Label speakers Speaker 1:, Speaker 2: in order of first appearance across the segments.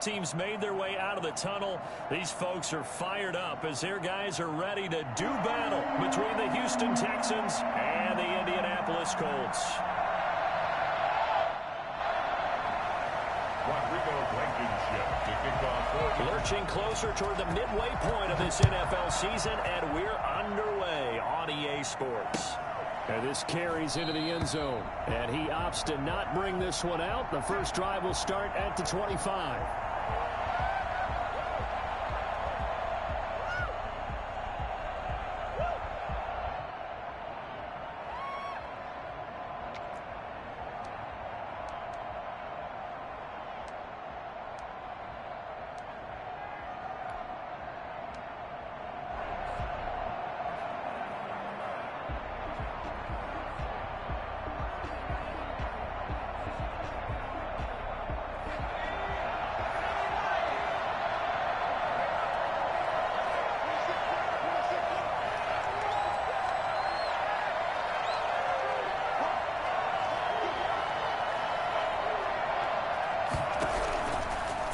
Speaker 1: Teams made their way out of the tunnel. These folks are fired up as their guys are ready to do battle between the Houston Texans and the Indianapolis Colts. Lurching closer toward the midway point of this NFL season, and we're underway on EA Sports.
Speaker 2: And this carries into the end zone, and he opts to not bring this one out. The first drive will start at the 25.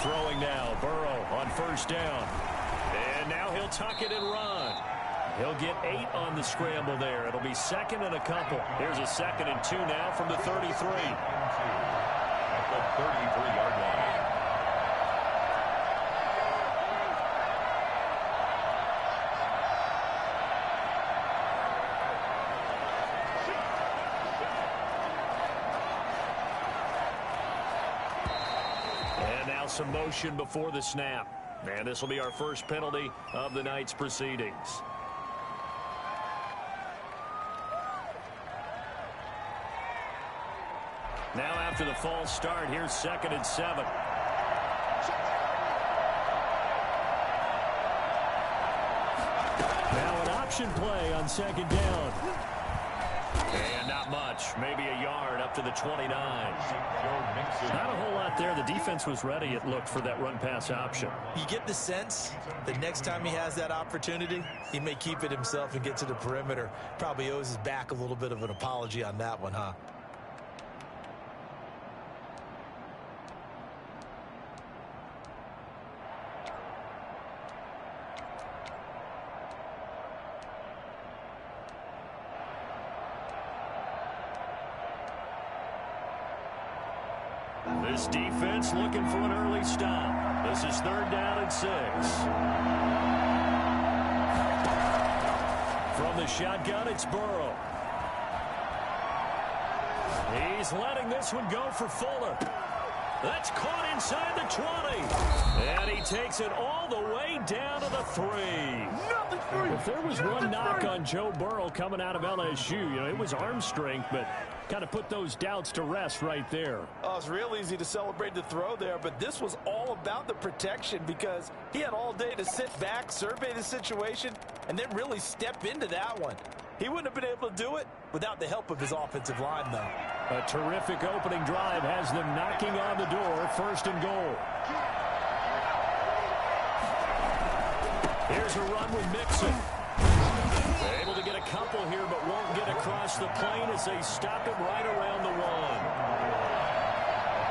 Speaker 1: Throwing now, Burrow on first down. And now he'll tuck it and run. He'll get 8 on the scramble there. It'll be second and a couple. Here's a 2nd and 2 now from the 33. At the 33-yard line. Some motion before the snap. And this will be our first penalty of the night's proceedings. Now after the false start, here's 2nd and 7. Now an option play on 2nd down. And not much, maybe a yard up to the 29. Not a whole lot there. The defense was ready, it looked, for that run-pass option.
Speaker 3: You get the sense that next time he has that opportunity, he may keep it himself and get to the perimeter. Probably owes his back a little bit of an apology on that one, huh?
Speaker 1: This defense looking for an early stop. This is 3rd down and 6. From the shotgun, it's Burrow. He's letting this one go for Fuller. That's caught inside the 20. And he takes it all the way down to the 3. If there was one knock on Joe Burrow coming out of LSU, it was arm strength, but kind of put those doubts to rest right there.
Speaker 3: Oh, it's real easy to celebrate the throw there, but this was all about the protection because he had all day to sit back, survey the situation, and then really step into that one. He wouldn't have been able to do it without the help of his offensive line, though.
Speaker 1: A terrific opening drive has them knocking on the door, 1st and goal. Here's a run with Mixon. Able to get a couple here, but won't get across the plane as they stop him right around the 1.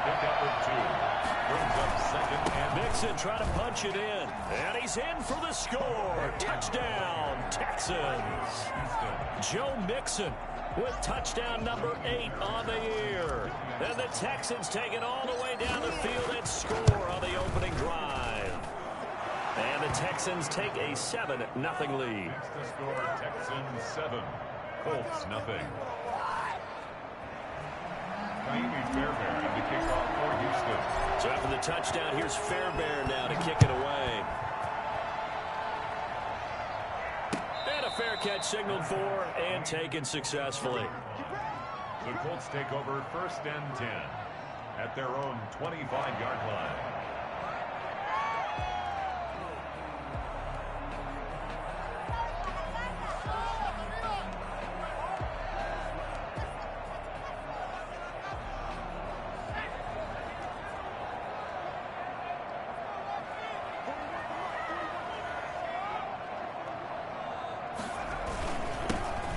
Speaker 1: Pick up with 2. Brings up 2nd and Mixon trying to punch it in. And he's in for the score. Touchdown, Texans. Joe Mixon with touchdown number 8 on the year. And the Texans take it all the way down the field and score on the opening drive. And the Texans take a 7-0 lead.
Speaker 4: To score, Texans 7, Colts nothing. Fairbairn and the kickoff for Houston.
Speaker 1: So after the touchdown, here's Fairbairn now to kick it away. And a fair catch signaled for and taken successfully.
Speaker 4: The Colts take over 1st and 10 at their own 25-yard line.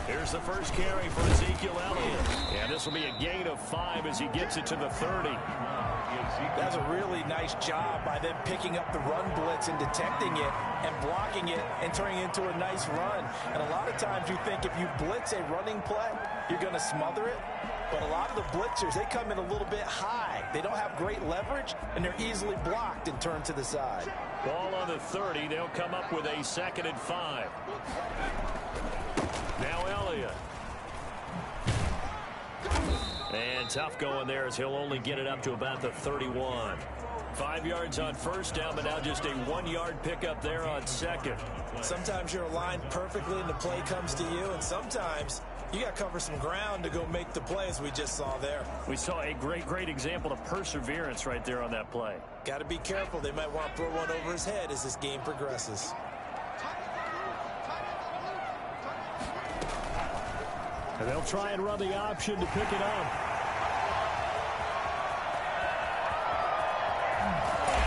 Speaker 1: Here's the first carry for Ezekiel Elliott. And this will be a gain of 5 as he gets it to the 30.
Speaker 3: That's a really nice job by them picking up the run blitz and detecting it and blocking it and turning it into a nice run. And a lot of times you think if you blitz a running play, you're going to smother it. But a lot of the blitzers, they come in a little bit high. They don't have great leverage, and they're easily blocked and turned to the side.
Speaker 2: Ball on the 30. They'll come up with a 2nd and 5. Now Elliott. And tough going there as he'll only get it up to about the 31. 5 yards on first down, but now just a 1-yard pickup there on 2nd.
Speaker 3: Sometimes you're aligned perfectly and the play comes to you, and sometimes you got to cover some ground to go make the play, as we just saw there.
Speaker 2: We saw a great example of perseverance right there on that play.
Speaker 3: Got to be careful. They might want to throw one over his head as this game progresses.
Speaker 2: And they'll try and run the option to pick it up.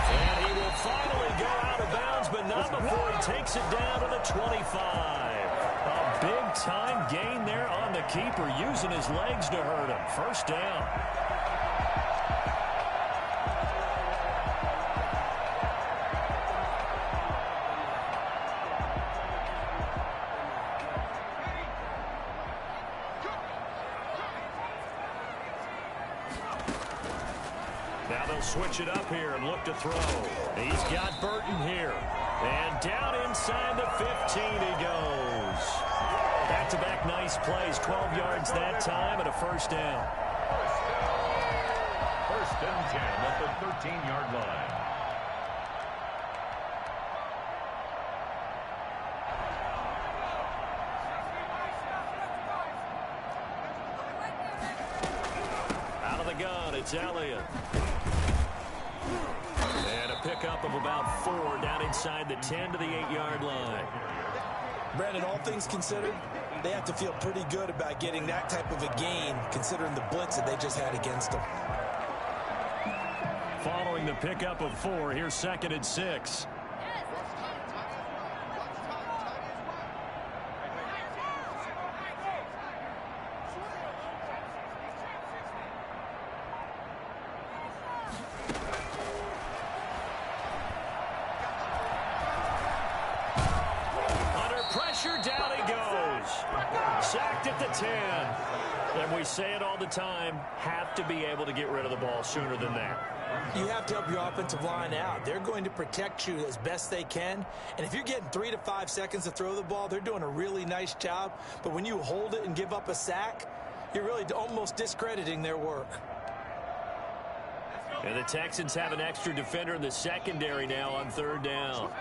Speaker 2: And he will finally go out of bounds, but not before he takes it down to the 25. A big-time gain there on the keeper, using his legs to hurt him. First down. Now they'll switch it up here and look to throw. He's got Burton here. And down inside the 15 he goes. Back-to-back nice plays. 12 yards that time and a first down.
Speaker 4: First and 10 at the 13-yard line.
Speaker 2: Out of the gun, it's Elliott. And a pickup of about 4 down inside the 10 to the 8-yard line.
Speaker 3: Brandon, all things considered, they have to feel pretty good about getting that type of a gain, considering the blitz that they just had against them.
Speaker 2: Following the pickup of 4, here's 2nd and 6. Down he goes. Sacked at the 10. And we say it all the time, have to be able to get rid of the ball sooner than that.
Speaker 3: You have to help your offensive line out. They're going to protect you as best they can. And if you're getting 3 to 5 seconds to throw the ball, they're doing a really nice job. But when you hold it and give up a sack, you're really almost discrediting their work.
Speaker 2: And the Texans have an extra defender in the secondary now on 3rd down.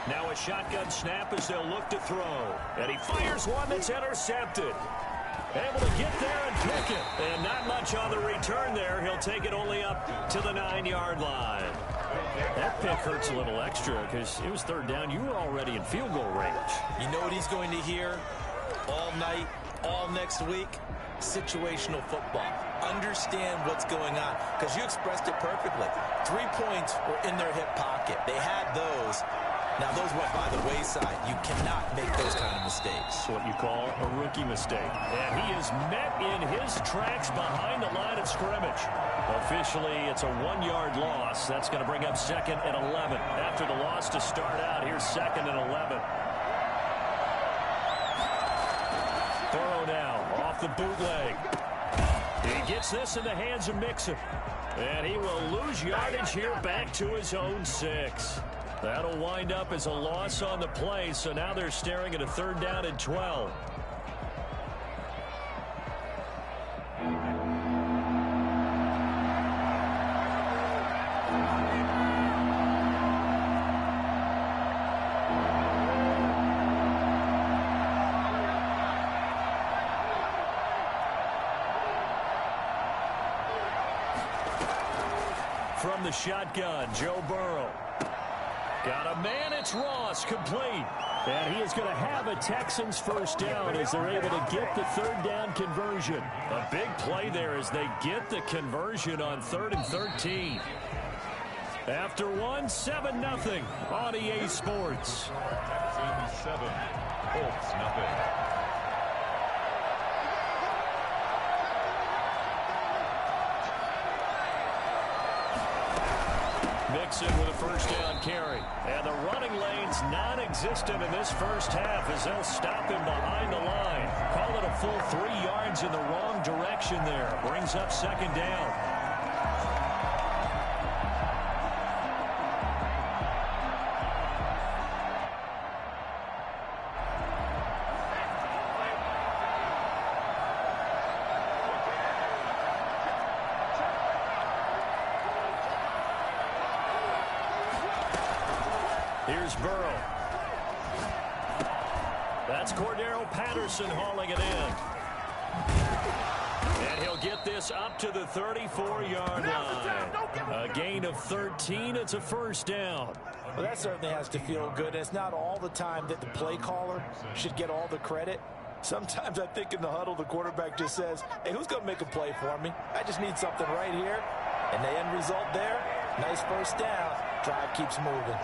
Speaker 2: Now a shotgun snap as they'll look to throw. And he fires one that's intercepted. Able to get there and pick it. And not much on the return there. He'll take it only up to the 9-yard line. That pick hurts a little extra because it was 3rd down. You were already in field goal range.
Speaker 3: You know what he's going to hear all night, all next week? Situational football. Understand what's going on, because you expressed it perfectly. 3 points were in their hip pocket. They had those. Now, those went by the wayside. You cannot make those kind of mistakes.
Speaker 2: What you call a rookie mistake. And he is met in his tracks behind the line of scrimmage. Officially, it's a 1-yard loss. That's going to bring up 2nd and 11. After the loss to start out, here's 2nd and 11. Burrow now off the bootleg. He gets this in the hands of Mixon. And he will lose yardage here back to his own 6. That'll wind up as a loss on the play, so now they're staring at a 3rd down and 12. From the shotgun, Joe Burrow. Got a man, it's Ross, complete. And he is going to have a Texans first down as they're able to get the 3rd down conversion. A big play there as they get the conversion on 3rd and 13. After 7-0 on EA Sports.
Speaker 4: Texans 7, Colts nothing.
Speaker 1: Mixon with a first down carry. And the running lane's non-existent in this first half as they'll stop him behind the line. Call it a full 3 yards in the wrong direction there. Brings up second down. Here's Burrow. That's Cordero Patterson hauling it in. And he'll get this up to the 34-yard line. A gain of 13. It's a first down.
Speaker 3: Well, that certainly has to feel good. It's not all the time that the play caller should get all the credit. Sometimes I think in the huddle, the quarterback just says, hey, who's going to make a play for me? I just need something right here. And the end result there, nice first down. Drive keeps moving.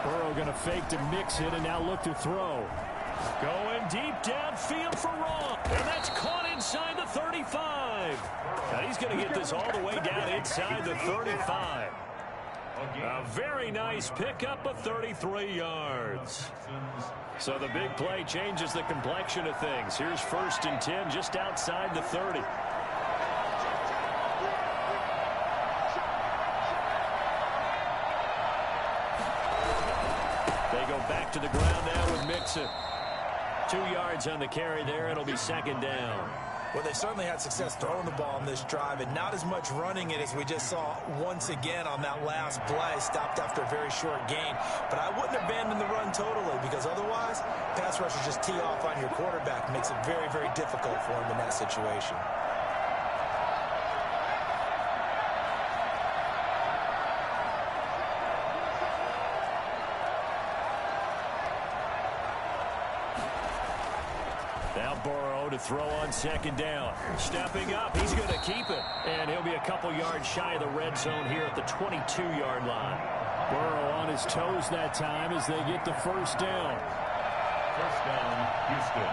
Speaker 1: Burrow going to fake to Mixon and now look to throw. Going deep downfield for Raw. And that's caught inside the 35. Now he's going to get this all the way down inside the 35. A very nice pickup of 33 yards. So the big play changes the complexion of things. Here's 1st and 10 just outside the 30. They go back to the ground now with Mixon. 2 yards on the carry there. It'll be second down.
Speaker 3: Well, they certainly had success throwing the ball on this drive and not as much running it as we just saw once again on that last play. Stopped after a very short gain. But I wouldn't abandon the run totally because otherwise, pass rushers just tee off on your quarterback. Makes it very, very difficult for him in that situation.
Speaker 1: Now Burrow to throw on second down. Stepping up, he's going to keep it. And he'll be a couple yards shy of the red zone here at the 22-yard line. Burrow on his toes that time as they get the first down.
Speaker 4: First down, Houston.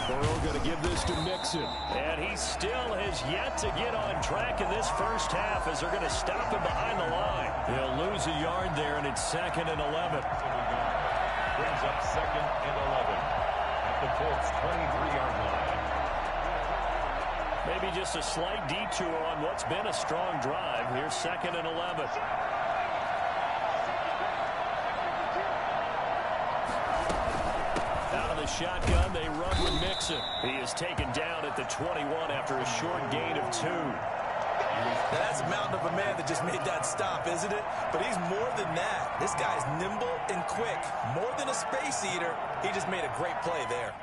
Speaker 1: Burrow going to give this to Mixon. And he still has yet to get on track in this first half as they're going to stop him behind the line. He'll lose a yard there, and it's 2nd and 11.
Speaker 4: Brings up 2nd and 11 at the Colts' 23-yard line.
Speaker 1: Maybe just a slight detour on what's been a strong drive. Here's 2nd and 11. Out of the shotgun, they run with Mixon. He is taken down at the 21 after a short gain of 2.
Speaker 3: Now that's a mountain of a man that just made that stop, isn't it? But he's more than that. This guy's nimble and quick. More than a space eater, he just made a great play there.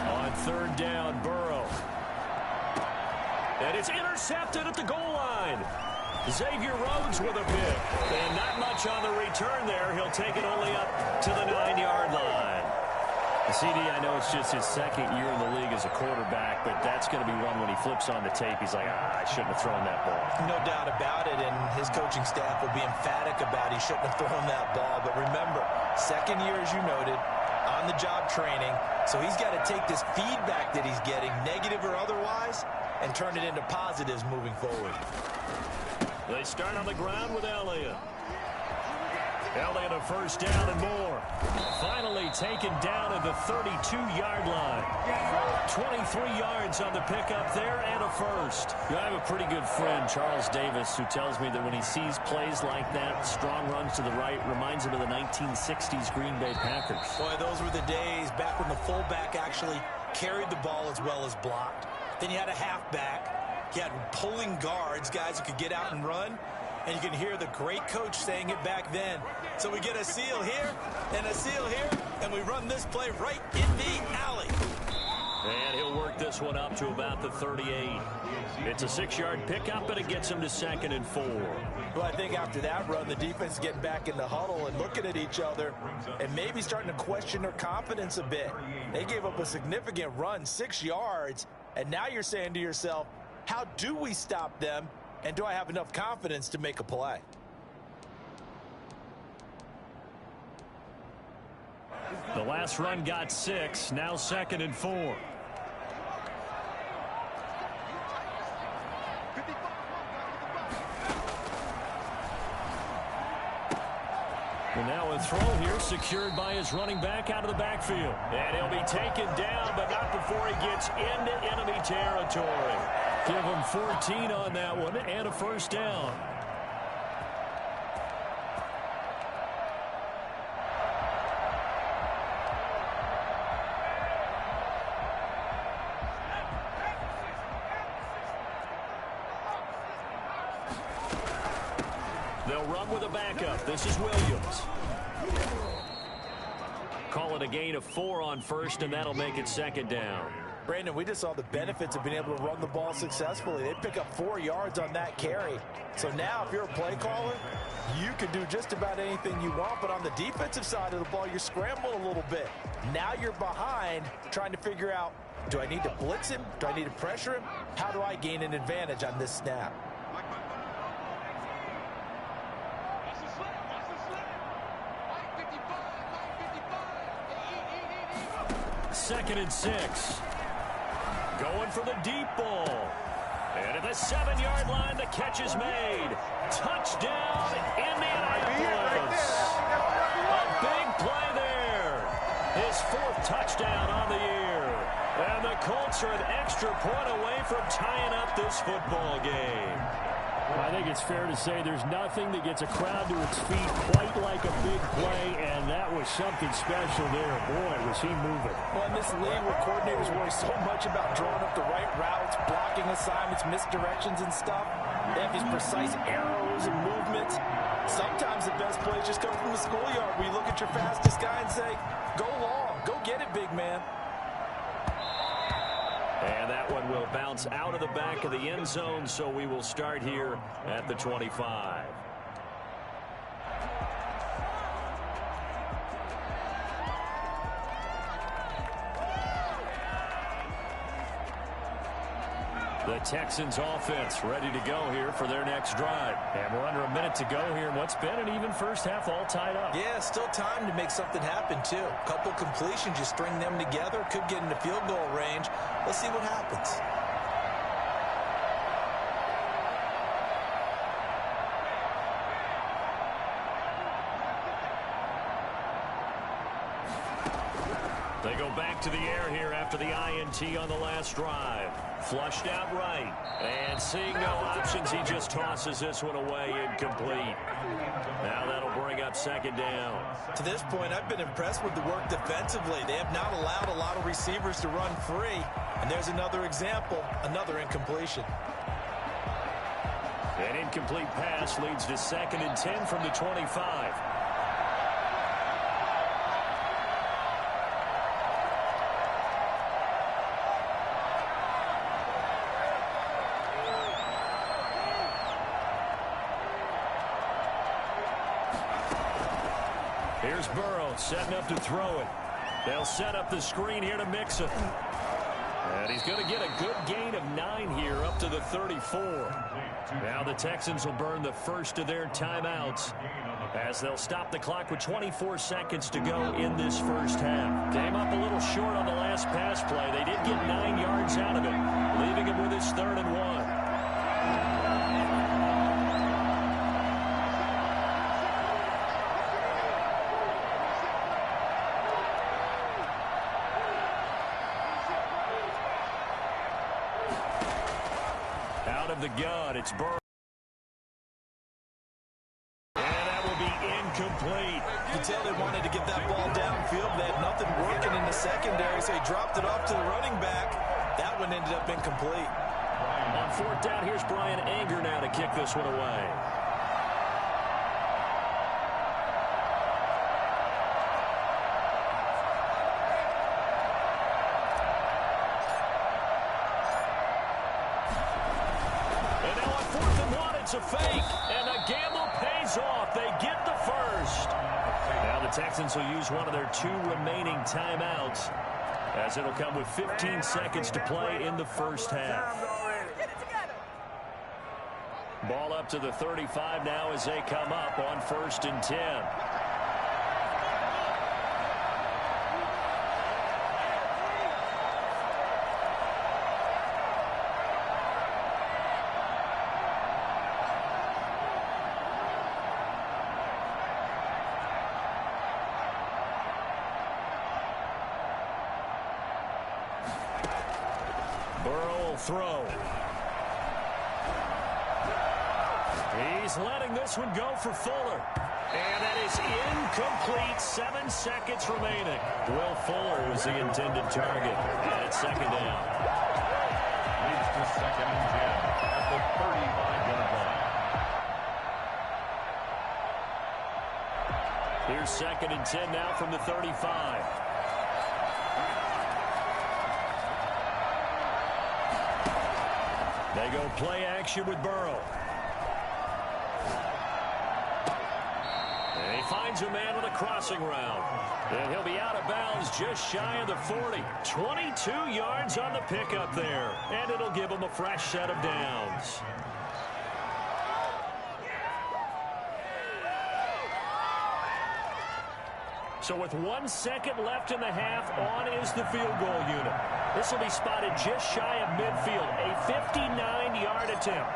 Speaker 1: On 3rd down, Burrow. And it's intercepted at the goal line. Xavier Rhodes with a pick. And not much on the return there. He'll take it only up to the 9-yard line. CD, I know it's just his 2nd year in the league as a quarterback, but that's going to be one when he flips on the tape. He's like, I shouldn't have thrown that ball.
Speaker 3: No doubt about it, and his coaching staff will be emphatic about he shouldn't have thrown that ball. But remember, 2nd year, as you noted, on-the-job training, so he's got to take this feedback that he's getting, negative or otherwise, and turn it into positives moving forward.
Speaker 1: They start on the ground with Elliott. Held in a first down and more. Finally taken down at the 32-yard line. 23 yards on the pickup there and a first. I have a pretty good friend, Charles Davis, who tells me that when he sees plays like that, strong runs to the right, reminds him of the 1960s Green Bay Packers.
Speaker 3: Boy, those were the days back when the fullback actually carried the ball as well as blocked. Then you had a halfback. You had pulling guards, guys who could get out and run. And you can hear the great coach saying it back then. So we get a seal here and a seal here, and we run this play right in the alley.
Speaker 1: And he'll work this one up to about the 38. It's a 6-yard pickup, but it gets him to 2nd and 4.
Speaker 3: Well, I think after that run, the defense is getting back in the huddle and looking at each other and maybe starting to question their confidence a bit. They gave up a significant run, 6 yards, and now you're saying to yourself, how do we stop them? And do I have enough confidence to make a play?
Speaker 1: The last run got 6, now 2nd and 4. And now a throw here secured by his running back out of the backfield. And he'll be taken down, but not before he gets into enemy territory. Give him 14 on that one and a first down. They'll run with a backup. This is Williams. Call it a gain of 4 on first, and that'll make it 2nd down.
Speaker 3: Brandon, we just saw the benefits of being able to run the ball successfully. They pick up 4 yards on that carry. So now if you're a play caller, you can do just about anything you want. But on the defensive side of the ball, you're scrambling a little bit. Now you're behind trying to figure out, do I need to blitz him? Do I need to pressure him? How do I gain an advantage on this snap?
Speaker 1: Second and 6. Going for the deep ball. And at the 7-yard line, the catch is made. Touchdown, Indianapolis. A big play there. His 4th touchdown on the year. And the Colts are an extra point away from tying up this football game. I think it's fair to say there's nothing that gets a crowd to its feet quite like a big play, and that was something special there. Boy, was he moving.
Speaker 3: Well, in this league where coordinators worry so much about drawing up the right routes, blocking assignments, misdirections and stuff, they have these precise arrows and movements. Sometimes the best plays just come from the schoolyard where you look at your fastest guy and say, go long, go get it, big man.
Speaker 1: And that one will bounce out of the back of the end zone, so we will start here at the 25. The Texans offense ready to go here for their next drive. And we're under a minute to go here in what's been an even first half, all tied up.
Speaker 3: Yeah, still time to make something happen, too. A couple completions, you string them together, could get into field goal range. Let's see what happens.
Speaker 1: They go back to the air here after the INT on the last drive. Flushed out right. And seeing no options, he just tosses this one away, incomplete. Now that'll bring up 2nd down.
Speaker 3: To this point, I've been impressed with the work defensively. They have not allowed a lot of receivers to run free. And there's another example, another incompletion.
Speaker 1: An incomplete pass leads to 2nd and 10 from the 25. Here's Burrow setting up to throw it. They'll set up the screen here to Mixon. And he's going to get a good gain of 9 here up to the 34. Now the Texans will burn the first of their timeouts as they'll stop the clock with 24 seconds to go in this first half. Came up a little short on the last pass play. They did get 9 yards out of it, leaving him with his 3rd and 1.
Speaker 2: of the gun. It's Burrow. And that will be incomplete.
Speaker 3: You can tell they wanted to get that ball downfield. They had nothing working in the secondary, so he dropped it off to the running back. That one ended up incomplete.
Speaker 2: On fourth down, here's Brian Anger now to kick this one away. And now on 4th and 1, it's a fake. And the gamble pays off. They get the first. Now the Texans will use one of their 2 remaining timeouts, as it'll come with 15 seconds to play in the first half. Ball up to the 35 now as they come up on 1st and 10. Burrow will throw. He's letting this one go for Fuller. And that is incomplete. 7 seconds remaining. Will Fuller was the intended target. And it's 2nd down.
Speaker 4: Leads to 2nd and 10 at the 35-yard line.
Speaker 2: Here's 2nd and 10 now from the 35. They go play action with Burrow. And he finds a man with a crossing route. And he'll be out of bounds just shy of the 40. 22 yards on the pickup there. And it'll give him a fresh set of downs. So with 1 second left in the half, on is the field goal unit. This will be spotted just shy of midfield. A 59-yard attempt.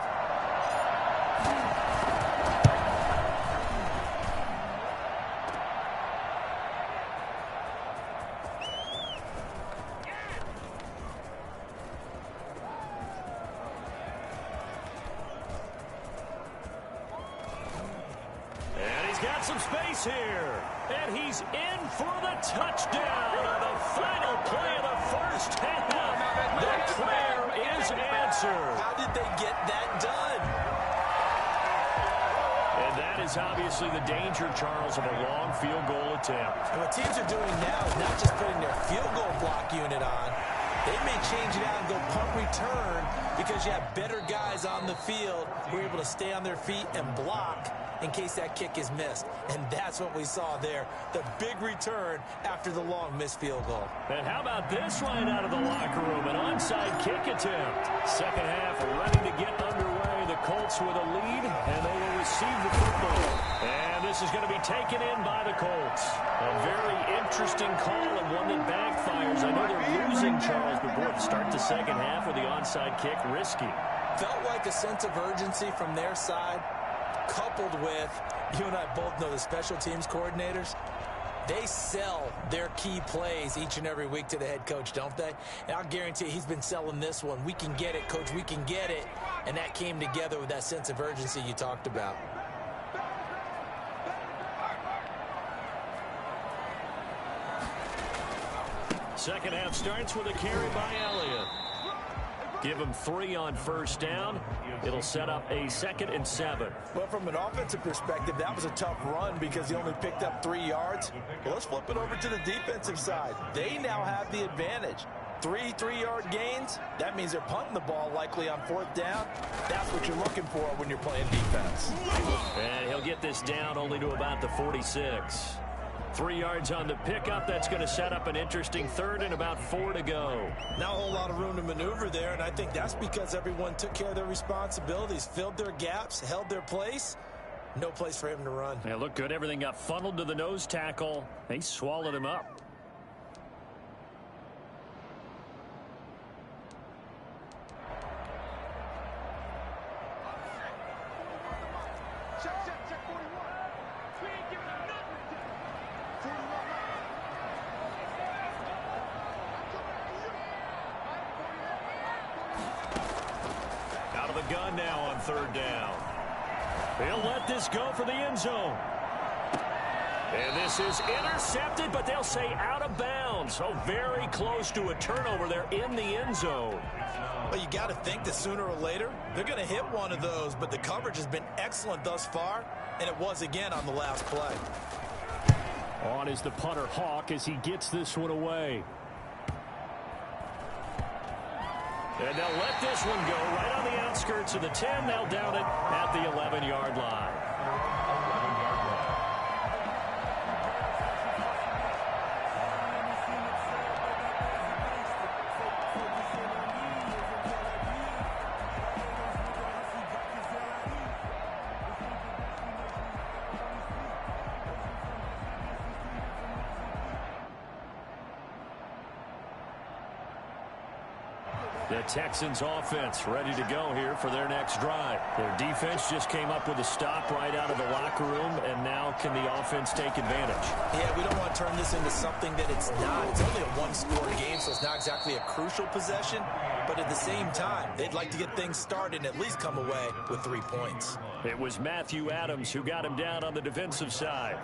Speaker 2: And he's got some space here. And he's in for the touchdown on the final play of the first half. The prayer is answered.
Speaker 3: How did they get that done?
Speaker 2: And that is obviously the danger, Charles, of a long field goal attempt.
Speaker 3: And what teams are doing now is not just putting their field goal block unit on. They may change it out and go punt return because you have better guys on the field who are able to stay on their feet and block in case that kick is missed. And that's what we saw there. The big return after the long missed field goal.
Speaker 2: And how about this right out of the locker room? An onside kick attempt. Second half ready to get underway. The Colts with a lead, and they will receive the football. And this is going to be taken in by the Colts. A very interesting call and one that backfires. I know they're losing, Charles, but boy, to start the second half with the onside kick, risky.
Speaker 3: Felt like a sense of urgency from their side, coupled with, you and I both know the special teams coordinators, they sell their key plays each and every week to the head coach, don't they? And I'll guarantee he's been selling this one. We can get it, coach, we can get it. And that came together with that sense of urgency you talked about.
Speaker 2: Second half starts with a carry by Elliott. Give him 3 on first down. It'll set up a 2nd and 7.
Speaker 3: Well, from an offensive perspective, that was a tough run because he only picked up 3 yards. Well, let's flip it over to the defensive side. They now have the advantage. 3 3-yard gains. That means they're punting the ball likely on 4th down. That's what you're looking for when you're playing defense.
Speaker 2: And he'll get this down only to about the 46. 3 yards on the pickup. That's going to set up an interesting 3rd and about 4 to go.
Speaker 3: Not a whole lot of room to maneuver there, and I think that's because everyone took care of their responsibilities, filled their gaps, held their place. No place for him to run.
Speaker 2: Yeah, looked good. Everything got funneled to the nose tackle. They swallowed him up. now on third down. He'll let this go for the end zone. And this is intercepted, but they'll say out of bounds. So very close to a turnover there in the end zone.
Speaker 3: Well, you got to think that sooner or later, they're going to hit one of those, but the coverage has been excellent thus far, and it was again on the last play.
Speaker 1: On is the punter Hawk as he gets this one away.
Speaker 2: And they'll let this one go right on the outskirts of the 10. They'll down it at the 11-yard line.
Speaker 1: The Texans offense ready to go here for their next drive. Their defense just came up with a stop right out of the locker room, and now can the offense take advantage?
Speaker 3: Yeah, we don't want to turn this into something that it's not. It's only a one-score game, so it's not exactly a crucial possession. But at the same time, they'd like to get things started and at least come away with 3 points.
Speaker 1: It was Matthew Adams who got him down on the defensive side.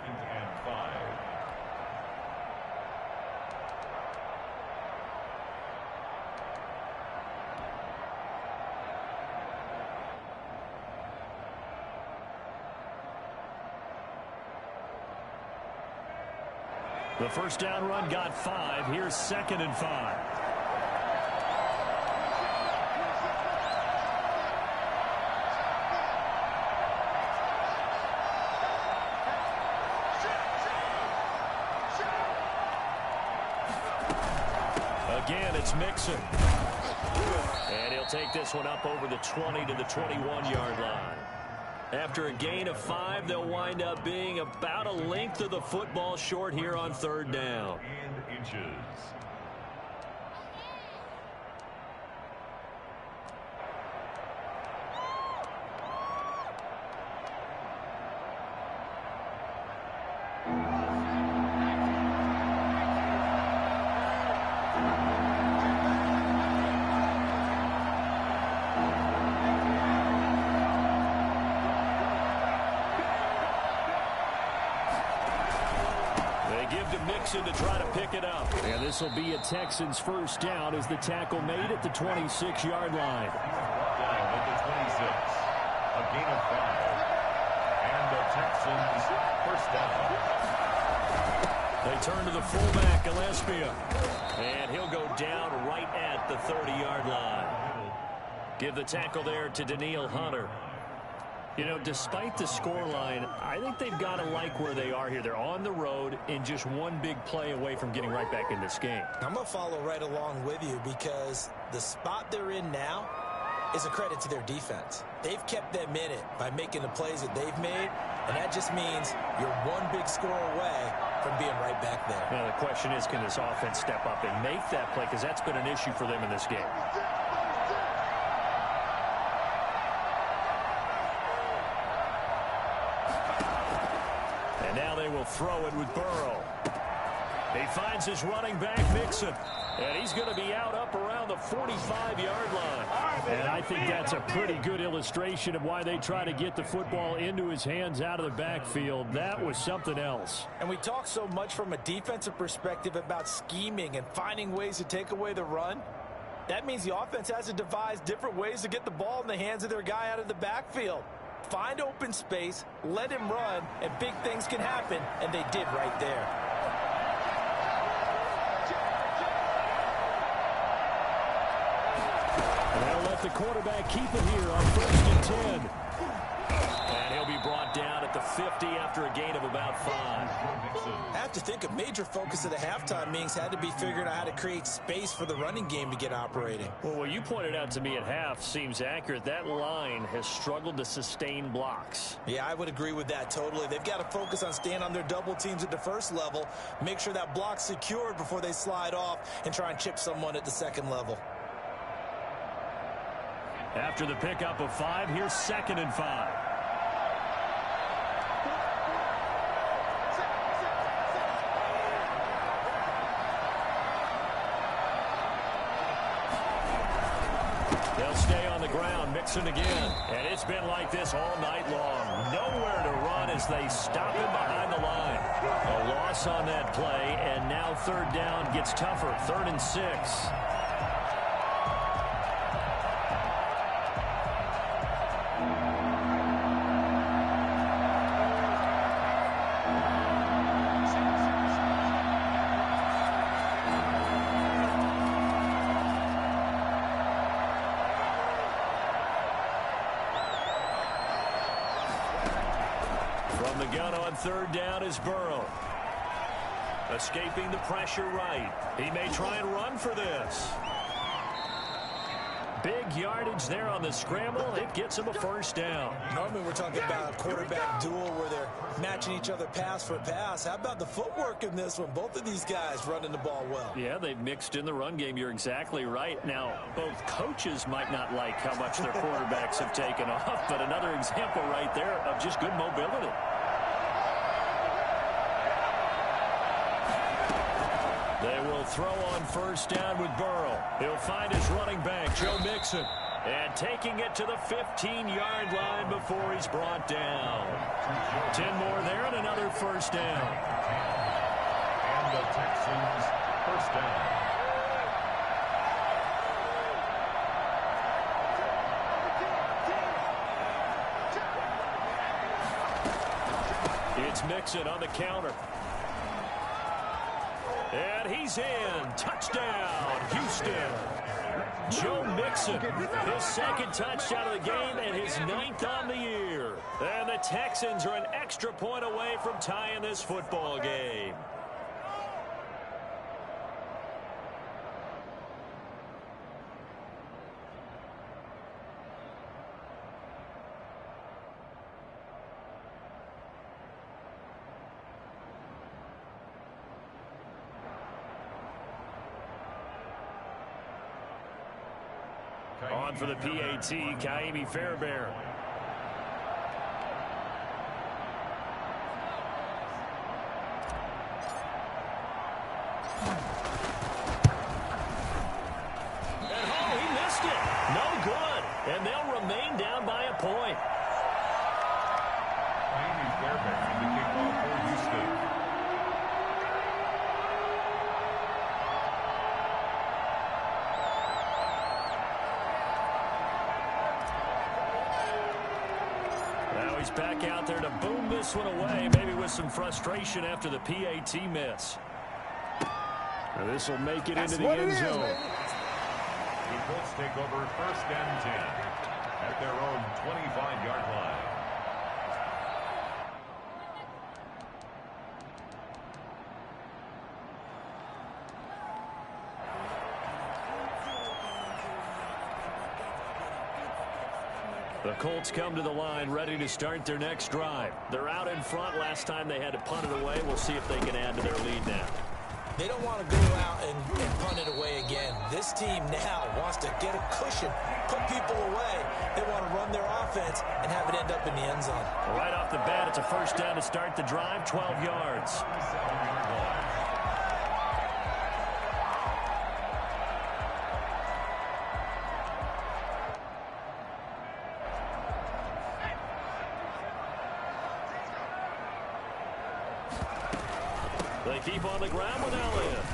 Speaker 1: The first down run got 5. Here's 2nd and 5. Again, it's Mixon. And he'll take this one up over the 20 to the 21-yard line. After a gain of 5, they'll wind up being about a length of the football short here on third down.
Speaker 4: In inches.
Speaker 1: To try to pick it up. And this will be a Texans first down as the tackle made at the 26-yard line.
Speaker 4: Down at the 26. A gain of 5. And the Texans first down.
Speaker 1: They turn to the fullback, Gillespie. And he'll go down right at the 30-yard line. Give the tackle there to Daniil Hunter. You know, despite the scoreline, I think they've got to like where they are here. They're on the road and just one big play away from getting right back in this game.
Speaker 3: I'm going to follow right along with you because the spot they're in now is a credit to their defense. They've kept them in it by making the plays that they've made, and that just means you're one big score away from being right back there.
Speaker 1: Now, the question is, can this offense step up and make that play? Because that's been an issue for them in this game. Now they will throw it with Burrow. He finds his running back, Mixon. And he's going to be out up around the 45-yard line. And I think that's a pretty good illustration of why they try to get the football into his hands out of the backfield. That was something else.
Speaker 3: And we talk so much from a defensive perspective about scheming and finding ways to take away the run. That means the offense has to devise different ways to get the ball in the hands of their guy out of the backfield. Find open space, let him run, and big things can happen, and they did right there.
Speaker 1: And they'll let the quarterback keep it here on 1st and 10. And he'll be brought down at the 50 after a gain of about 5.
Speaker 3: I have to think a major focus of the halftime meetings had to be figuring out how to create space for the running game to get operating.
Speaker 1: Well, what you pointed out to me at half seems accurate. That line has struggled to sustain blocks.
Speaker 3: Yeah, I would agree with that totally. They've got to focus on staying on their double teams at the first level, make sure that block's secured before they slide off and try and chip someone at the second level.
Speaker 1: After the pickup of 5, here's 2nd and 5. They'll stay on the ground. Mixon again. And it's been like this all night long. Nowhere to run as they stop him behind the line. A loss on that play, and now third down gets tougher. 3rd and 6. From the gun on 3rd down is Burrow. Escaping the pressure right. He may try and run for this. Big yardage there on the scramble. It gets him a 1st down.
Speaker 3: Normally we're talking about a quarterback duel where they're matching each other pass for pass. How about the footwork in this one? Both of these guys running the ball well.
Speaker 1: Yeah, they've mixed in the run game. You're exactly right. Now, both coaches might not like how much their quarterbacks have taken off, but another example right there of just good mobility. They will throw on 1st down with Burrow. He'll find his running back, Joe Mixon. And taking it to the 15-yard line before he's brought down. 10 more there and another 1st down.
Speaker 4: And the Texans' 1st down.
Speaker 1: It's Mixon on the counter. And he's in. Touchdown, Houston. Joe Mixon, his 2nd touchdown of the game and his 9th on the year. And the Texans are an extra point away from tying this football game. On for the PAT, Kaimi Fairbairn. And he missed it. No good. And they'll remain down by a point.
Speaker 4: Kaimi Fairbairn, the kickoff for Houston.
Speaker 1: He's back out there to boom this one away, maybe with some frustration after the PAT miss. This will make it into the end zone.
Speaker 4: The Colts take over 1st and 10 at their own 25-yard line.
Speaker 1: The Colts come to the line ready to start their next drive. They're out in front. Last time they had to punt it away. We'll see if they can add to their lead now.
Speaker 3: They don't want to go out and punt it away again. This team now wants to get a cushion, put people away. They want to run their offense and have it end up in the end zone.
Speaker 1: Right off the bat, it's a 1st down to start the drive, 12 yards. They keep on the ground with Elliott.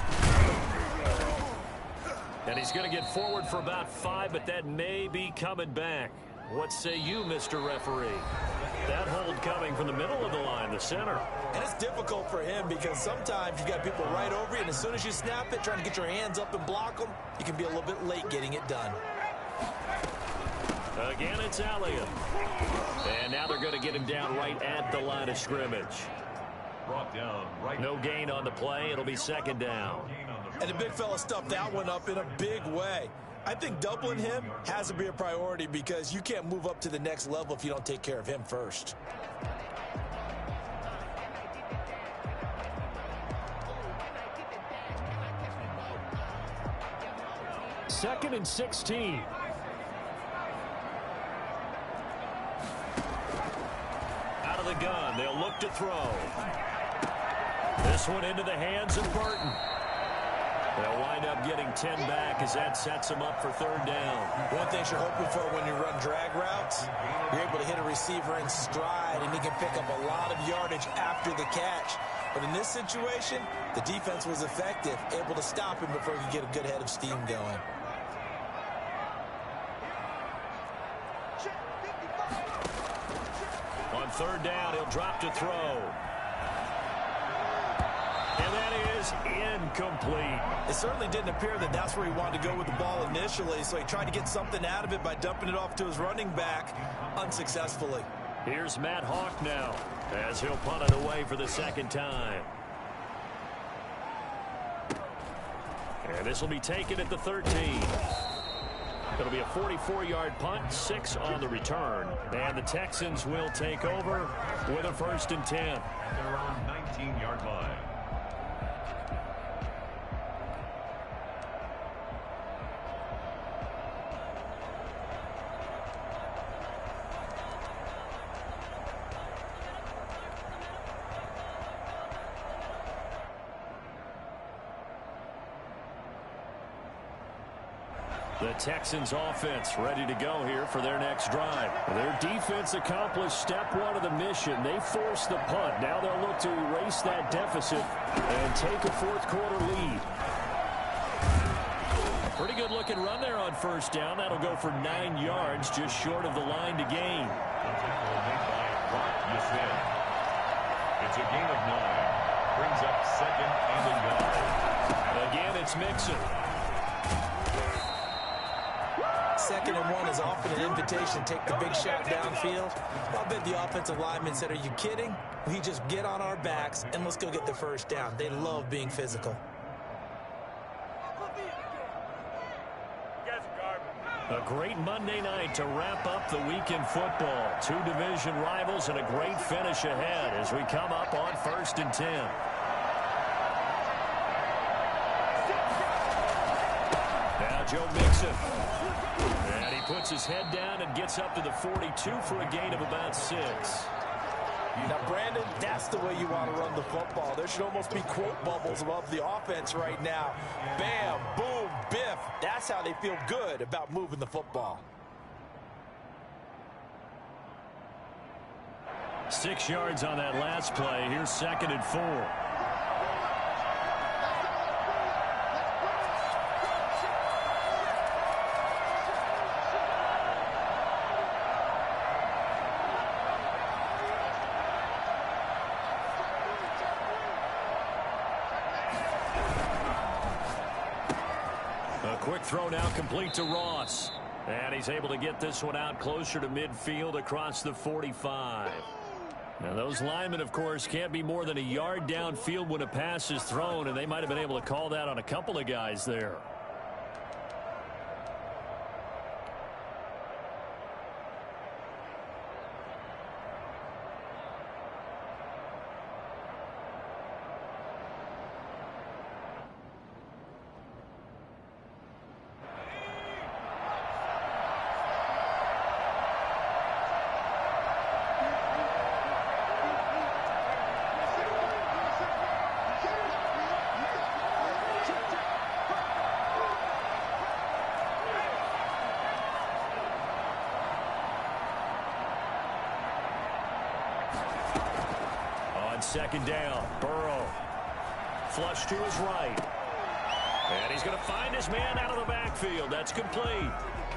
Speaker 1: And he's going to get forward for about 5, but that may be coming back. What say you, Mr. Referee? That hold coming from the middle of the line, the center.
Speaker 3: And it's difficult for him because sometimes you got people right over you, and as soon as you snap it, trying to get your hands up and block them, you can be a little bit late getting it done.
Speaker 1: Again, it's Elliott. And now they're going to get him down right at the line of scrimmage.
Speaker 4: Brought down right.
Speaker 1: No gain on the play. It'll be 2nd down.
Speaker 3: And the big fella stuffed that one up in a big way. I think doubling him has to be a priority because you can't move up to the next level if you don't take care of him first.
Speaker 1: Second and 16. Out of the gun. They'll look to throw. This one into the hands of Burton.
Speaker 2: They'll wind up getting 10 back as that sets them up for third down.
Speaker 3: One thing you're hoping for when you run drag routes, you're able to hit a receiver in stride, and he can pick up a lot of yardage after the catch. But in this situation, the defense was effective, able to stop him before he could get a good head of steam going.
Speaker 2: On third down, he'll drop to throw. And that is incomplete.
Speaker 3: It certainly didn't appear that that's where he wanted to go with the ball initially, so he tried to get something out of it by dumping it off to his running back unsuccessfully.
Speaker 2: Here's Matt Hawk now as he'll punt it away for the second time. And this will be taken at the 13. It'll be a 44-yard punt, 6 on the return. And the Texans will take over with a 1st and 10.
Speaker 4: They're on 19-yard line.
Speaker 2: The Texans offense ready to go here for their next drive. Their defense accomplished step 1 of the mission. They forced the punt. Now they'll look to erase that deficit and take a 4th quarter lead. A pretty good looking run there on 1st down. That'll go for 9 yards, just short of the line to gain.
Speaker 4: It's a gain of 9. Brings up 2nd and a yard.
Speaker 2: Again, it's Mixon.
Speaker 3: 2nd and 1 is often an invitation to take the big shot downfield. I'll bet the offensive linemen said, are you kidding? We just get on our backs and let's go get the 1st down. They love being physical.
Speaker 2: A great Monday night to wrap up the week in football. 2 division rivals and a great finish ahead as we come up on 1st and 10. Now Joe Mixon. And he puts his head down and gets up to the 42 for a gain of about 6.
Speaker 3: Now, Brandon, that's the way you want to run the football. There should almost be quote bubbles above the offense right now. Bam, boom, biff. That's how they feel good about moving the football.
Speaker 2: 6 yards on that last play. Here's 2nd and 4. Quick throw now complete to Ross. And he's able to get this one out closer to midfield across the 45. Now those linemen, of course, can't be more than a yard downfield when a pass is thrown, and they might have been able to call that on a couple of guys there. Second down, Burrow. Flush to his right. And he's going to find his man out of the backfield. That's complete.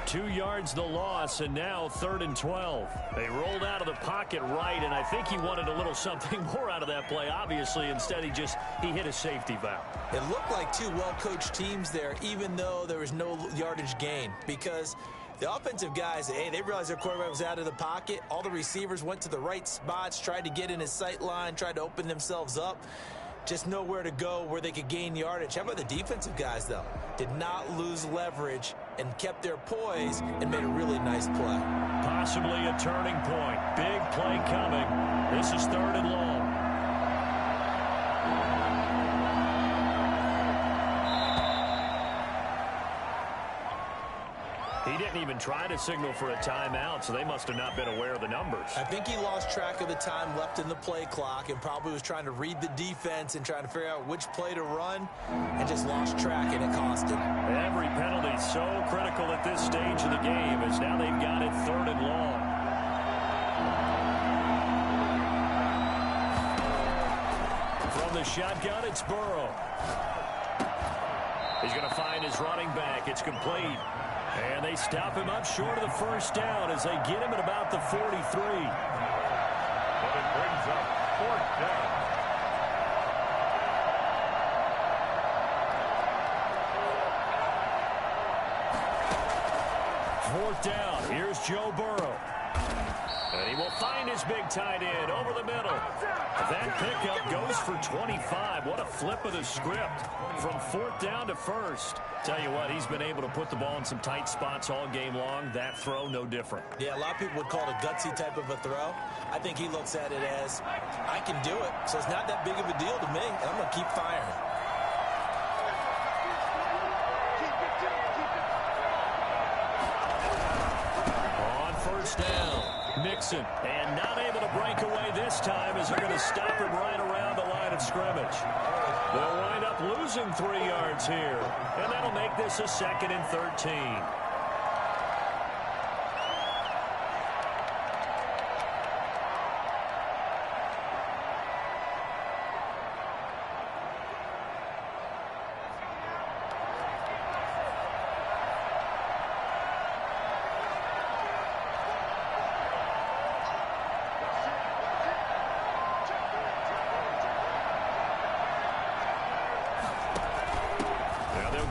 Speaker 2: 2 yards the loss, and now 3rd and 12. They rolled out of the pocket right, and I think he wanted a little something more out of that play, obviously. Instead, he hit a safety valve.
Speaker 3: It looked like 2 well-coached teams there, even though there was no yardage gain, because the offensive guys, hey, they realized their quarterback was out of the pocket. All the receivers went to the right spots, tried to get in his sight line, tried to open themselves up. Just nowhere to go where they could gain yardage. How about the defensive guys, though? Did not lose leverage and kept their poise and made a really nice play.
Speaker 2: Possibly a turning point. Big play coming. This is 3rd and long. He didn't even try to signal for a timeout, so they must have not been aware of the numbers.
Speaker 3: I think he lost track of the time left in the play clock and probably was trying to read the defense and trying to figure out which play to run and just lost track, and it cost him.
Speaker 2: Every penalty so critical at this stage of the game as now they've got it 3rd and long. From the shotgun, it's Burrow. He's going to find his running back. It's complete. And they stop him up short of the first down as they get him at about the 43.
Speaker 4: But it brings up 4th down.
Speaker 2: 4th down. Here's Joe Burrow. And he will find his big tight end over the middle. That pickup goes for 25. What a flip of the script from 4th down to 1st. Tell you what, he's been able to put the ball in some tight spots all game long. That throw, no different.
Speaker 3: Yeah, a lot of people would call it a gutsy type of a throw. I think he looks at it as, I can do it, so it's not that big of a deal to me, and I'm going to keep firing.
Speaker 2: On 1st down, Mixon, and not able to break away this time as they're going to stop him right around the line of scrimmage. They'll wind up losing 3 yards here, and that'll make this a 2nd and 13.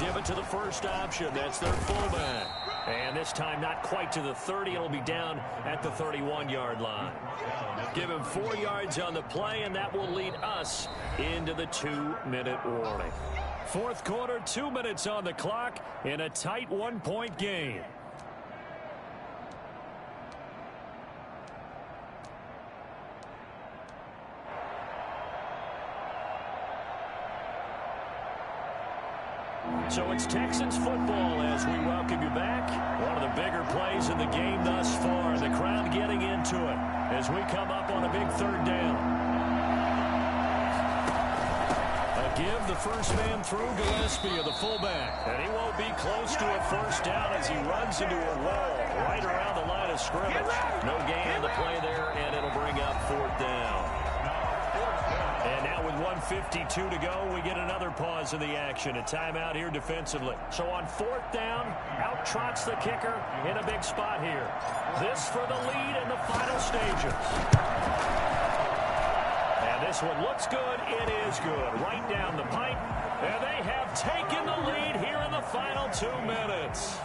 Speaker 2: Give it to the first option. That's their fullback. And this time not quite to the 30. It'll be down at the 31-yard line. Give him 4 yards on the play, and that will lead us into the 2-minute warning. 4th quarter, 2 minutes on the clock in a tight 1-point game. So it's Texans football as we welcome you back. One of the bigger plays in the game thus far. The crowd getting into it as we come up on a big 3rd down. A give, the first man through Gillespie of the fullback. And he won't be close to a first down as he runs into a wall right around the line of scrimmage. No gain on the play there, and it'll bring up 4th down. And now with 1:52 to go, we get another pause in the action. A timeout here defensively. So on 4th down, out trots the kicker in a big spot here. This for the lead in the final stages. And this one looks good. It is good. Right down the pipe. And they have taken the lead here in the final 2 minutes.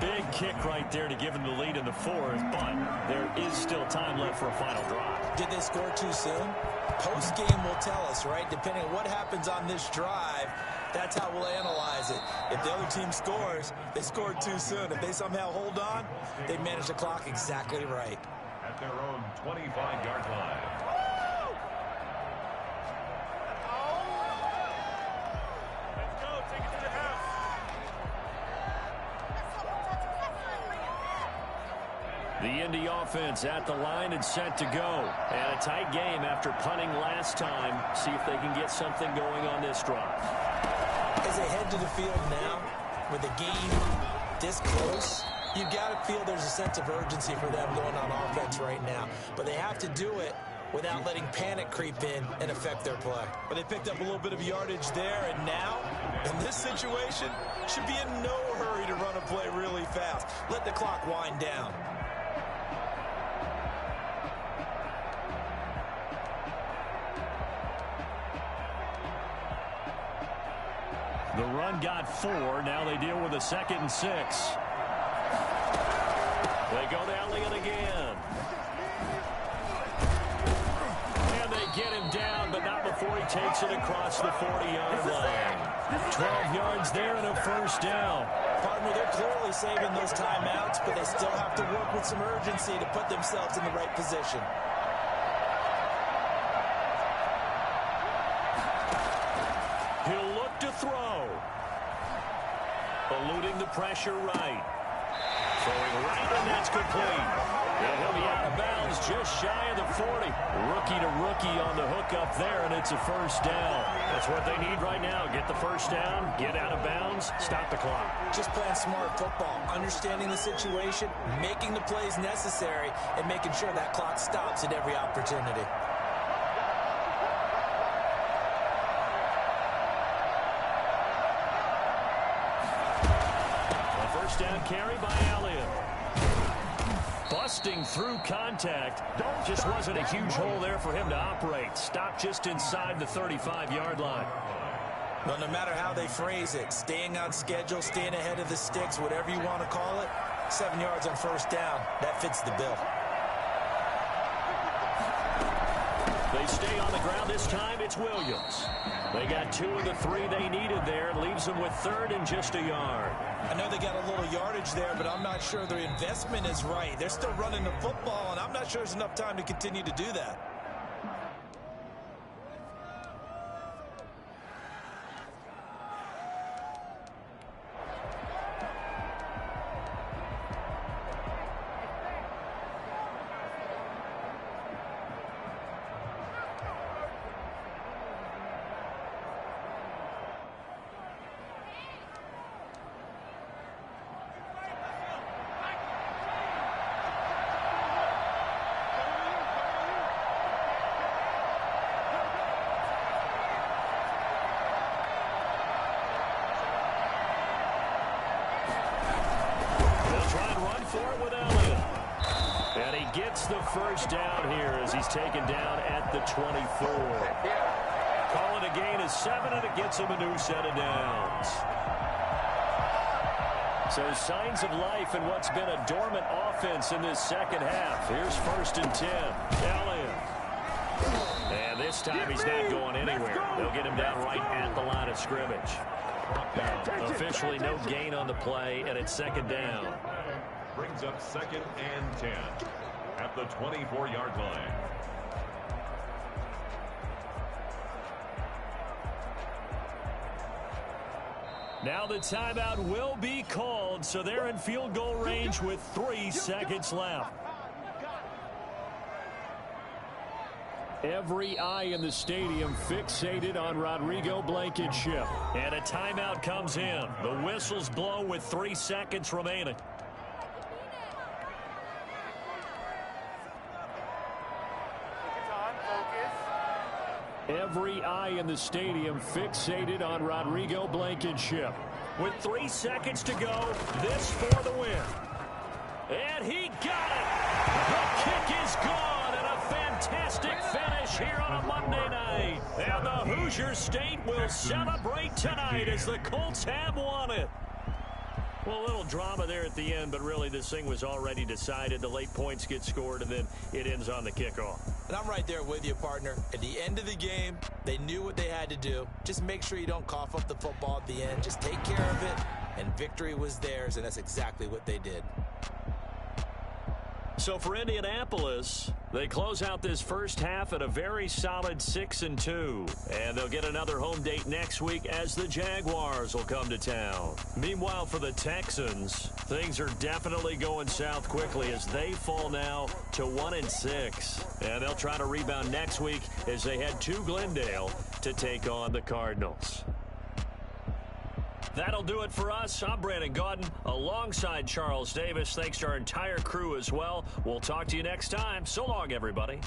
Speaker 2: Big kick right there to give them the lead in the 4th, but there is still time left for a final drive.
Speaker 3: Did they score too soon? Post-game will tell us, right? Depending on what happens on this drive, that's how we'll analyze it. If the other team scores, they scored too soon. If they somehow hold on, they manage the clock exactly right.
Speaker 4: At their own 25-yard line.
Speaker 2: The Indy offense at the line and set to go. And a tight game after punting last time. See if they can get something going on this drive.
Speaker 3: As they head to the field now, with the game this close, you've got to feel there's a sense of urgency for them going on offense right now. But they have to do it without letting panic creep in and affect their play. But they picked up a little bit of yardage there, and now, in this situation, should be in no hurry to run a play really fast. Let the clock wind down.
Speaker 2: The run got 4. Now they deal with a 2nd and 6. They go to Elliott again. And they get him down, but not before he takes it across the 40-yard line. 12 yards there and a first down.
Speaker 3: Partner, they're clearly saving those timeouts, but they still have to work with some urgency to put themselves in the right position.
Speaker 2: He'll look to throw. Eluding the pressure right. Throwing right, and that's complete. And he'll be out of bounds just shy of the 40. Rookie to rookie on the hook up there, and it's a first down. That's what they need right now. Get the first down, get out of bounds, stop the clock.
Speaker 3: Just playing smart football, understanding the situation, making the plays necessary, and making sure that clock stops at every opportunity.
Speaker 2: Down carry by Elliott. Busting through contact. Just wasn't a huge hole there for him to operate. Stopped just inside the 35-yard line.
Speaker 3: Well, no matter how they phrase it, staying on schedule, staying ahead of the sticks, whatever you want to call it, 7 yards on first down, that fits the bill.
Speaker 2: They stay on the ground this time. It's Williams. They got 2 of the 3 they needed there. Leaves them with 3rd and just a yard.
Speaker 3: I know they got a little yardage there, but I'm not sure their investment is right. They're still running the football, and I'm not sure there's enough time to continue to do that.
Speaker 2: Gets the first down here as he's taken down at the 24. Call it a gain of 7, and it gets him a new set of downs. So signs of life in what's been a dormant offense in this second half. Here's 1st and 10. Elliott. And this time he's not going anywhere. They'll get him down right at the line of scrimmage. Officially no gain on the play, and it's 2nd down.
Speaker 4: Brings up 2nd and 10 at the 24-yard line.
Speaker 2: Now the timeout will be called, so they're in field goal range with 3 seconds left. Every eye in the stadium fixated on Rodrigo Blankenship. And a timeout comes in. The whistles blow with 3 seconds remaining. Every eye in the stadium fixated on Rodrigo Blankenship. With 3 seconds to go, this for the win. And he got it! The kick is gone, and a fantastic finish here on a Monday night. And the Hoosier State will celebrate tonight as the Colts have won it. Well, a little drama there at the end, but really this thing was already decided. The late points get scored, and then it ends on the kickoff.
Speaker 3: And I'm right there with you, partner. At the end of the game, they knew what they had to do. Just make sure you don't cough up the football at the end. Just take care of it, and victory was theirs, and that's exactly what they did.
Speaker 2: So for Indianapolis, they close out this first half at a very solid 6-2. And they'll get another home date next week as the Jaguars will come to town. Meanwhile, for the Texans, things are definitely going south quickly as they fall now to 1-6. And they'll try to rebound next week as they head to Glendale to take on the Cardinals. That'll do it for us. I'm Brandon Gaudin alongside Charles Davis. Thanks to our entire crew as well. We'll talk to you next time. So long, everybody.